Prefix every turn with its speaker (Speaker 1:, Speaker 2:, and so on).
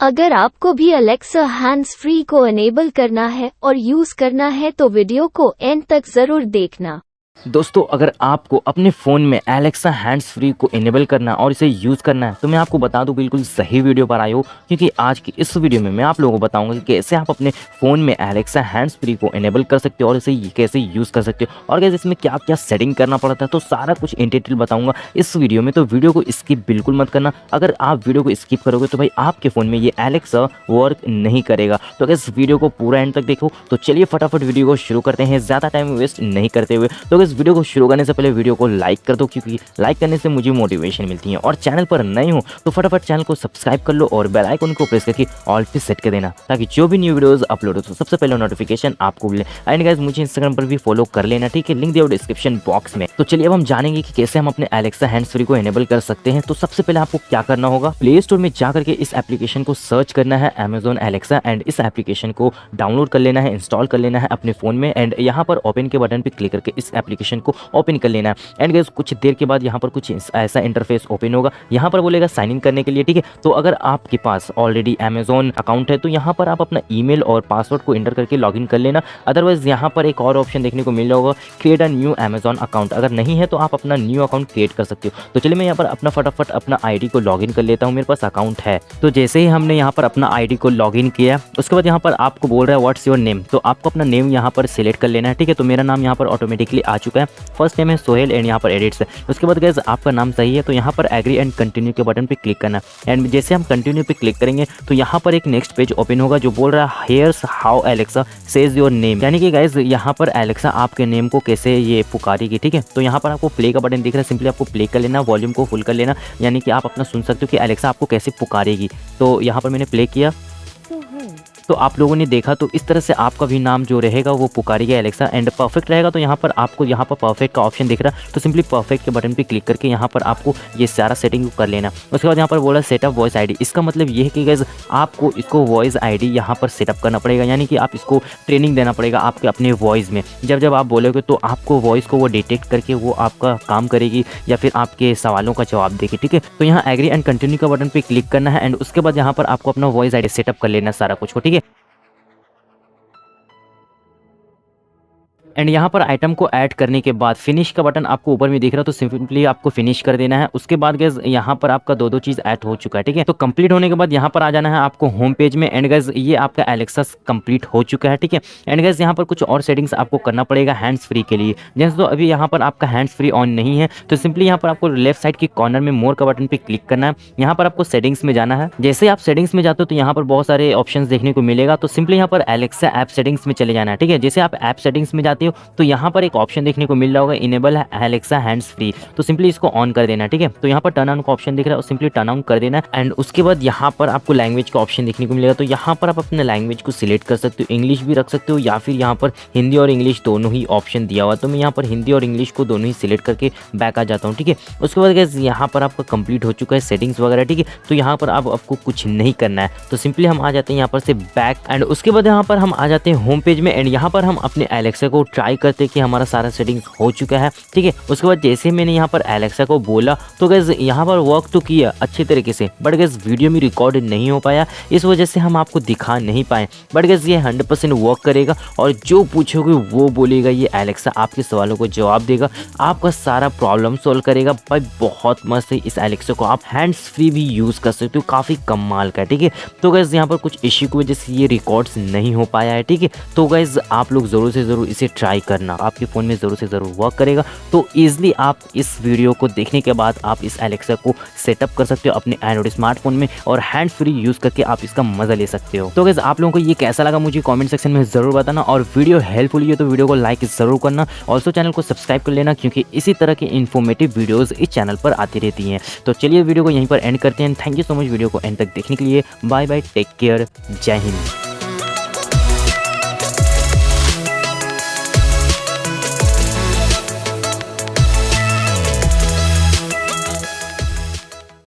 Speaker 1: अगर आपको भी अलेक्सा हैंड्स फ्री को एनेबल करना है और यूज करना है तो वीडियो को एंड तक जरूर देखना।
Speaker 2: दोस्तों, अगर आपको अपने फ़ोन में एलेक्सा हैंड्स फ्री को इनेबल करना है और इसे यूज़ करना है तो मैं आपको बता दूं बिल्कुल सही वीडियो पर आए हो, क्योंकि आज की इस वीडियो में मैं आप लोगों को बताऊंगा कि कैसे आप अपने फ़ोन में एलेक्सा हैंड्स फ्री को इनेबल कर सकते हो और इसे कैसे यूज़ कर सकते हो और कैसे इसमें क्या क्या सेटिंग करना पड़ता है। तो सारा कुछ इन डिटेल बताऊँगा इस वीडियो में, तो वीडियो को स्किप बिल्कुल मत करना। अगर आप वीडियो को स्किप करोगे तो भाई आपके फ़ोन में ये एलेक्सा वर्क नहीं करेगा। तो अगर इस वीडियो को पूरा एंड तक देखो तो चलिए फटाफट वीडियो को शुरू करते हैं, ज़्यादा टाइम वेस्ट नहीं करते हुए। तो इस वीडियो को शुरू करने से पहले वीडियो को लाइक कर दो, क्योंकि लाइक करने से मुझे मोटिवेशन मिलती है। और चैनल पर नए हो तो फटाफट चैनल को सब्सक्राइब कर लो और बेल आइकन को प्रेस करके ऑल पे सेट कर देना, ताकि जो भी न्यू वीडियोस अपलोड हो तो सबसे पहले नोटिफिकेशन आपको मिले। एंड गाइस, मुझे इंस्टाग्राम पर भी फॉलो कर लेना, ठीक है, लिंक दिया डिस्क्रिप्शन बॉक्स में। तो चलिए अब हम जानेंगे कि कैसे हम अपने एलेक्सा हैंड्स फ्री को एनेबल कर सकते हैं। तो सबसे पहले आपको क्या करना होगा, प्ले स्टोर में जाकर के इस एप्लीकेशन को सर्च करना है Amazon Alexa, एंड इस एप्लीकेशन को डाउनलोड कर लेना है, इंस्टॉल कर लेना है अपने फोन में। एंड यहाँ पर ओपन के बटन पे क्लिक करके इस एप्लीकेशन को ओपन कर लेना है। एंड गाइस, कुछ देर के बाद यहाँ पर कुछ ऐसा इंटरफेस ओपन होगा। यहाँ पर बोलेगा साइन इन करने के लिए, ठीक है। तो अगर आपके पास ऑलरेडी Amazon अकाउंट है तो यहाँ पर आप अपना ईमेल और पासवर्ड को एंटर करके लॉगिन कर लेना। अदरवाइज यहाँ पर एक और ऑप्शन देखने को मिल रहा होगा, create a new Amazon account. अगर नहीं है तो आप अपना न्यू अकाउंट क्रिएट कर सकते हो। तो चलिए मैं यहाँ पर अपना फटाफट अपना आईडी को लॉगिन कर लेता हूँ, मेरे पास अकाउंट है। तो जैसे ही हमने यहाँ पर अपना आईडी को लॉगिन किया, उसके बाद यहाँ पर आपको बोल रहा है व्हाट्स योर नेम। तो आपको अपना नेम यहाँ पर सिलेक्ट कर लेना है, ठीक है। तो मेरा नाम यहाँ पर ऑटोमेटिकली आ चुका है, फर्स्ट नेम है सोहेल एंड यहाँ पर एडिट्स है। उसके बाद गाइस आपका नाम सही है तो यहाँ पर एग्री एंड कंटिन्यू के बटन पे क्लिक करना है। एंड जैसे हम कंटिन्यू पे क्लिक करेंगे तो यहाँ पर एक नेक्स्ट पेज ओपन होगा जो बोल रहा है here's how Alexa says your name, यानी कि गाइस यहाँ पर एलेक्सा आपके नेम को कैसे ये पुकारेगी, ठीक है। तो यहाँ पर आपको प्ले का बटन दिख रहा है, सिंपली आपको प्ले कर लेना, वॉल्यूम को फुल कर लेना, यानी कि आप अपना सुन सकते हो कि एलेक्सा आपको कैसे पुकारेगी। तो यहाँ पर मैंने प्ले किया तो आप लोगों ने देखा, तो इस तरह से आपका भी नाम जो रहेगा वो पुकारेगा एलेक्सा। एंड परफेक्ट रहेगा तो यहाँ पर आपको यहाँ पर परफेक्ट का ऑप्शन दिख रहा है, तो सिंपली परफेक्ट के बटन पे क्लिक करके यहाँ पर आपको ये सारा सेटिंग कर लेना। उसके बाद यहाँ पर बोला सेटअप वॉइस आईडी। इसका मतलब ये है कि गाइस आपको इसको वॉइस आईडी यहाँ पर सेटअप करना पड़ेगा, यानी कि आप इसको ट्रेनिंग देना पड़ेगा आपके अपने वॉइस में। जब आप बोलोगे तो आपको वॉइस को वो डिटेक्ट करके वो आपका काम करेगी या फिर आपके सवालों का जवाब देगी, ठीक है। तो यहाँ एग्री एंड कंटिन्यू का बटन पे क्लिक करना है। एंड उसके बाद यहाँ पर आपको अपना वॉइस आईडी सेटअप कर लेना सारा कुछ, ठीक है। एंड यहाँ पर आइटम को ऐड करने के बाद फिनिश का बटन आपको ऊपर में दिख रहा है, तो सिंपली आपको फिनिश कर देना है। उसके बाद गैस यहाँ पर आपका दो चीज़ ऐड हो चुका है, ठीक है। तो कंप्लीट होने के बाद यहाँ पर आ जाना है आपको होम पेज में। एंड गैस ये आपका एलेक्सा कंप्लीट हो चुका है, ठीक है। एंड गैस यहाँ पर कुछ और सेटिंग्स आपको करना पड़ेगा हैंड्स फ्री के लिए। जैसे तो अभी यहाँ पर आपका हैंड्स फ्री ऑन नहीं है तो सिंपली यहाँ पर आपको लेफ्ट साइड की कॉर्नर में मोर का बटन पे क्लिक करना है। यहाँ पर आपको सेटिंग्स में जाना है। जैसे आप सेटिंग्स में जाते हो तो यहाँ पर बहुत सारे ऑप्शंस देखने को मिलेगा, तो सिंपली यहाँ पर एलेक्सा ऐप सेटिंग्स में चले जाना है, ठीक है। जैसे आप ऐप सेटिंग्स में जाते हो तो यहाँ पर एक ऑप्शन देखने को मिल रहा होगा इनेबल एलेक्सा हैंड्स फ्री, तो सिंपली इसको ऑन कर देना, ठीक है। तो यहाँ पर टर्न ऑन का ऑप्शन दिख रहा है, सिंपली टर्न ऑन कर देना। एंड उसके बाद यहाँ पर आपको लैंग्वेज का ऑप्शन देखने को मिलेगा, तो यहाँ पर आप अपने लैंग्वेज को सिलेक्ट कर सकते हो, इंग्लिश भी रख सकते हो या फिर यहाँ पर हिंदी और इंग्लिश दोनों ही ऑप्शन दिया हुआ। तो मैं यहाँ पर हिंदी और इंग्लिश को दोनों ही सिलेक्ट करके बैक आ जाता हूँ, ठीक है। उसके बाद गाइस यहाँ पर आपका कंप्लीट हो चुका है सेटिंग्स वगैरह, ठीक है। तो यहाँ पर आपको कुछ नहीं करना है, तो सिंपली हम आ जाते हैं यहाँ पर से बैक। एंड उसके बाद यहाँ पर हम आ जाते हैं होम पेज में। एंड यहाँ पर हम अपने एलेक्सा को ट्राई करते हैं कि हमारा सारा सेटिंग्स हो चुका है, ठीक है। उसके बाद जैसे मैंने यहाँ पर एलेक्सा को बोला तो गाइस यहाँ पर वर्क तो किया अच्छे तरीके से, बट गाइस वीडियो में रिकॉर्ड नहीं हो पाया, इस वजह से हम आपको दिखा नहीं पाए। बट गाइस ये 100% वर्क करेगा और जो पूछोगे वो बोलेगा, ये एलेक्सा आपके सवालों को जवाब देगा, आपका सारा प्रॉब्लम सॉल्व करेगा। भाई बहुत मस्त है, इस एलेक्सा को आप हैंड्स फ्री भी यूज कर सकते हो, काफी कमाल का, ठीक है। तो गाइस यहाँ पर कुछ इश्यू की वजह से ये रिकॉर्ड्स नहीं हो पाया है, ठीक है। तो गाइस आप लोग जरूर से जरूर इसे ट्राई करना, आपके फोन में जरूर से जरूर वर्क करेगा। तो इजीली आप इस वीडियो को देखने के बाद आप इस एलेक्सा को सेटअप कर सकते हो अपने एंड्रॉइड स्मार्टफोन में और हैंड्स फ्री यूज करके आप इसका मजा ले सकते हो। तो गाइस आप लोगों को ये कैसा लगा मुझे कमेंट सेक्शन में जरूर बताना, और वीडियो हेल्पफुल है तो वीडियो को लाइक जरूर करना। ऑल्सो चैनल को सब्सक्राइब कर लेना, क्योंकि इसी तरह की इन्फॉर्मेटिव वीडियोस इस चैनल पर आती रहती हैं। तो चलिए वीडियो को यहीं पर एंड करते हैं। Thank you so much video को एंड तक देखने के लिए। बाय बाय, टेक केयर, जय हिंद।